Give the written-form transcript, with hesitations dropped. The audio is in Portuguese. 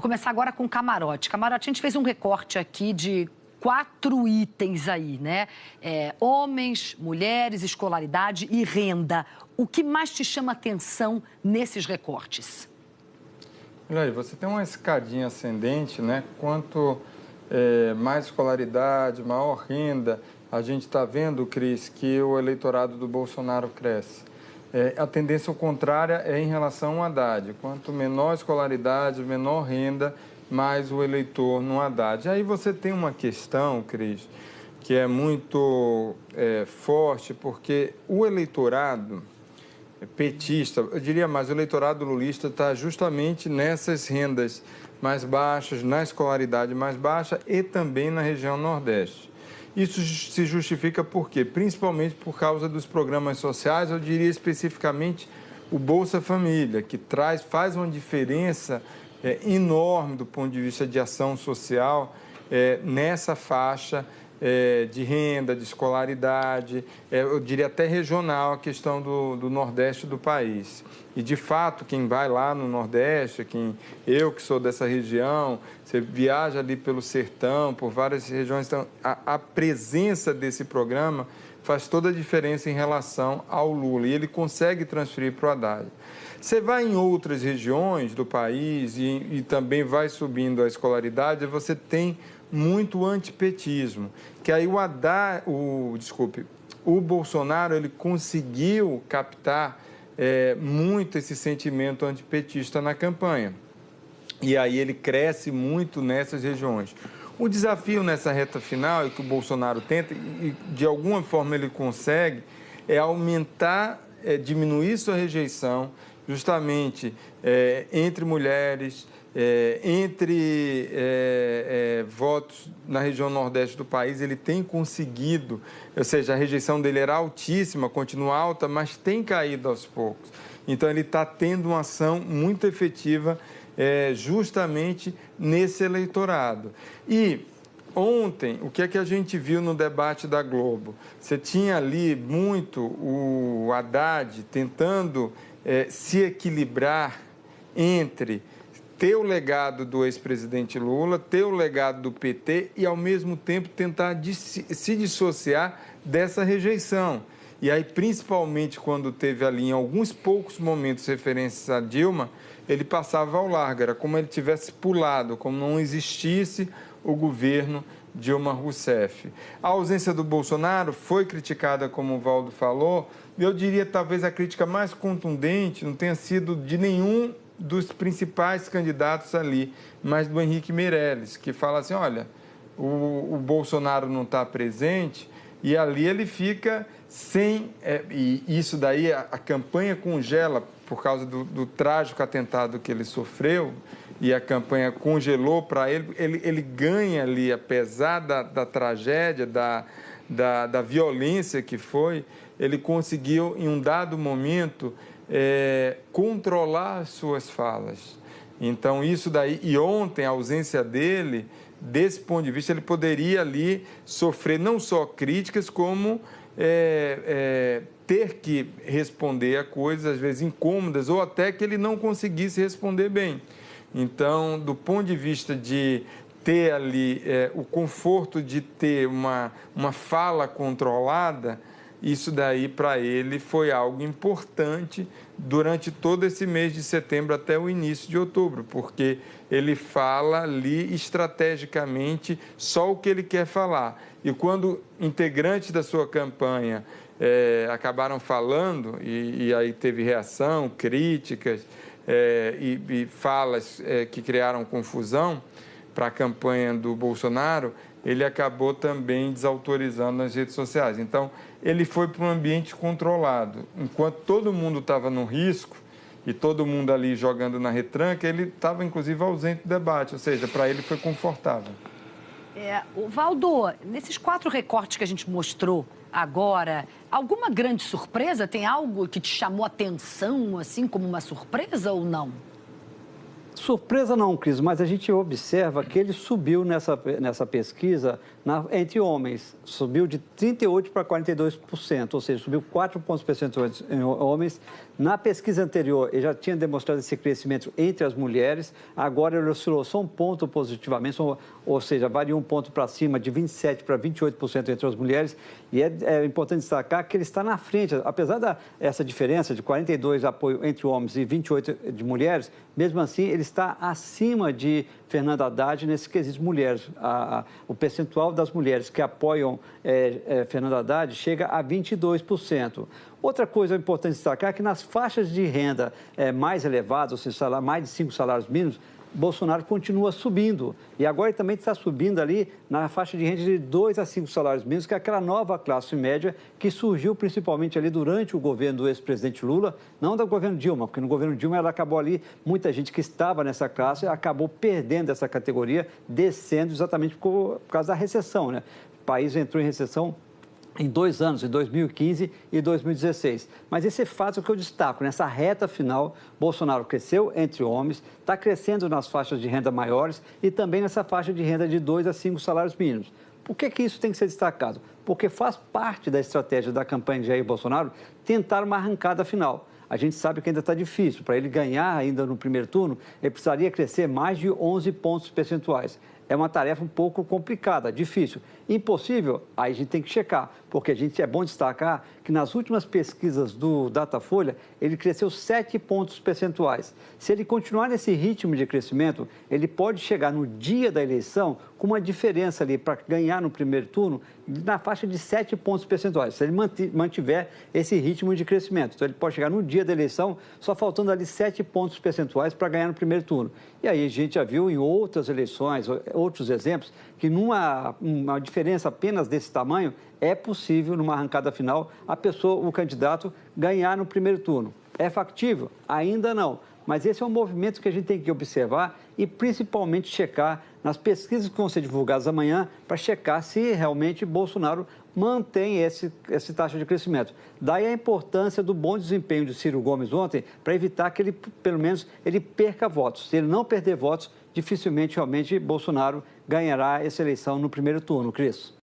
começar agora com camarote. Camarote, a gente fez um recorte aqui de 4 itens aí, né? Homens, mulheres, escolaridade e renda. O que mais te chama atenção nesses recortes? Olha aí, você tem uma escadinha ascendente, né? Quanto mais escolaridade, maior renda, a gente está vendo, Cris, que o eleitorado do Bolsonaro cresce. A tendência contrária é em relação ao Haddad. Quanto menor escolaridade, menor renda, mais o eleitor no Haddad. Aí você tem uma questão, Cris, que é muito forte, porque o eleitorado petista, eu diria mais, o eleitorado lulista está justamente nessas rendas mais baixas, na escolaridade mais baixa e também na região Nordeste. Isso se justifica por quê? Principalmente por causa dos programas sociais, eu diria especificamente o Bolsa Família, que faz uma diferença enorme do ponto de vista de ação social nessa faixa de renda, de escolaridade, eu diria até regional, a questão do Nordeste do país. E, de fato, quem vai lá no Nordeste, eu que sou dessa região, você viaja ali pelo sertão, por várias regiões, então, a presença desse programa faz toda a diferença em relação ao Lula, e ele consegue transferir para o Haddad. Você vai em outras regiões do país e também vai subindo a escolaridade, você tem muito antipetismo, que aí o Bolsonaro ele conseguiu captar muito esse sentimento antipetista na campanha. E aí ele cresce muito nessas regiões. O desafio nessa reta final, e que o Bolsonaro tenta, e de alguma forma ele consegue, é aumentar, diminuir sua rejeição, justamente entre mulheres, entre votos na região Nordeste do país. Ele tem conseguido, ou seja, a rejeição dele era altíssima, continua alta, mas tem caído aos poucos. Então, ele está tendo uma ação muito efetiva justamente nesse eleitorado. E ontem, o que é que a gente viu no debate da Globo? Você tinha ali muito o Haddad tentando se equilibrar entre ter o legado do ex-presidente Lula, ter o legado do PT e, ao mesmo tempo, tentar se dissociar dessa rejeição. E aí, principalmente quando teve ali, em alguns poucos momentos, referências a Dilma, ele passava ao largo, era como ele tivesse pulado, como não existisse o governo Dilma Rousseff. A ausência do Bolsonaro foi criticada, como o Valdo falou, e eu diria talvez a crítica mais contundente não tenha sido de nenhum dos principais candidatos ali, mas do Henrique Meirelles, que fala assim, olha, o Bolsonaro não está presente e ali ele fica sem... e isso daí, a campanha congela por causa do trágico atentado que ele sofreu, e a campanha congelou para ele ganha ali, apesar da tragédia, da violência que foi, ele conseguiu, em um dado momento, controlar as suas falas. Então, isso daí, e ontem a ausência dele, desse ponto de vista, ele poderia ali sofrer não só críticas, como ter que responder a coisas, às vezes, incômodas, ou até que ele não conseguisse responder bem. Então, do ponto de vista de ter ali o conforto de ter uma fala controlada, isso daí para ele foi algo importante durante todo esse mês de setembro até o início de outubro, porque ele fala ali estrategicamente só o que ele quer falar. E quando integrantes da sua campanha acabaram falando, e aí teve reação, críticas e falas que criaram confusão para a campanha do Bolsonaro, ele acabou também desautorizando nas redes sociais. Então, ele foi para um ambiente controlado. Enquanto todo mundo estava no risco e todo mundo ali jogando na retranca, ele estava, inclusive, ausente do debate. Ou seja, para ele foi confortável. O Valdo, nesses 4 recortes que a gente mostrou agora, alguma grande surpresa? Tem algo que te chamou a atenção, assim, como uma surpresa ou não? Surpresa não, Cris, mas a gente observa que ele subiu nessa pesquisa entre homens, subiu de 38% para 42%, ou seja, subiu 4 pontos percentuais em homens. Na pesquisa anterior, ele já tinha demonstrado esse crescimento entre as mulheres, agora ele oscilou só um ponto positivamente, ou seja, varia um ponto para cima, de 27% para 28% entre as mulheres, e é importante destacar que ele está na frente, apesar dessa diferença de 42% de apoio entre homens e 28% de mulheres, mesmo assim, ele está acima de Fernando Haddad nesse quesito mulheres. O percentual das mulheres que apoiam Fernando Haddad chega a 22%. Outra coisa importante destacar é que nas faixas de renda mais elevadas, ou seja, mais de 5 salários mínimos, Bolsonaro continua subindo. E agora ele também está subindo ali na faixa de renda de 2 a 5 salários mínimos, que é aquela nova classe média que surgiu principalmente ali durante o governo do ex-presidente Lula, não do governo Dilma, porque no governo Dilma ela acabou ali, muita gente que estava nessa classe acabou perdendo essa categoria, descendo exatamente por causa da recessão, né? O país entrou em recessão em 2 anos, em 2015 e 2016. Mas esse fato que eu destaco, nessa reta final, Bolsonaro cresceu entre homens, está crescendo nas faixas de renda maiores e também nessa faixa de renda de 2 a 5 salários mínimos. Por que isso tem que ser destacado? Porque faz parte da estratégia da campanha de Jair Bolsonaro tentar uma arrancada final. A gente sabe que ainda está difícil. Para ele ganhar ainda no primeiro turno, ele precisaria crescer mais de 11 pontos percentuais. É uma tarefa um pouco complicada, difícil. Impossível? Aí a gente tem que checar, porque é bom destacar que nas últimas pesquisas do Datafolha, ele cresceu 7 pontos percentuais. Se ele continuar nesse ritmo de crescimento, ele pode chegar no dia da eleição com uma diferença ali para ganhar no primeiro turno na faixa de 7 pontos percentuais, se ele mantiver esse ritmo de crescimento. Então, ele pode chegar no dia da eleição só faltando ali 7 pontos percentuais para ganhar no primeiro turno. E aí a gente já viu em outras eleições, outros exemplos, que numa diferença apenas desse tamanho, é possível, numa arrancada final, o candidato, ganhar no primeiro turno. É factível? Ainda não. Mas esse é um movimento que a gente tem que observar e principalmente checar nas pesquisas que vão ser divulgadas amanhã para checar se realmente Bolsonaro mantém essa taxa de crescimento. Daí a importância do bom desempenho de Ciro Gomes ontem para evitar que ele, pelo menos, ele perca votos. Se ele não perder votos, dificilmente, realmente, Bolsonaro ganhará essa eleição no primeiro turno, Cris.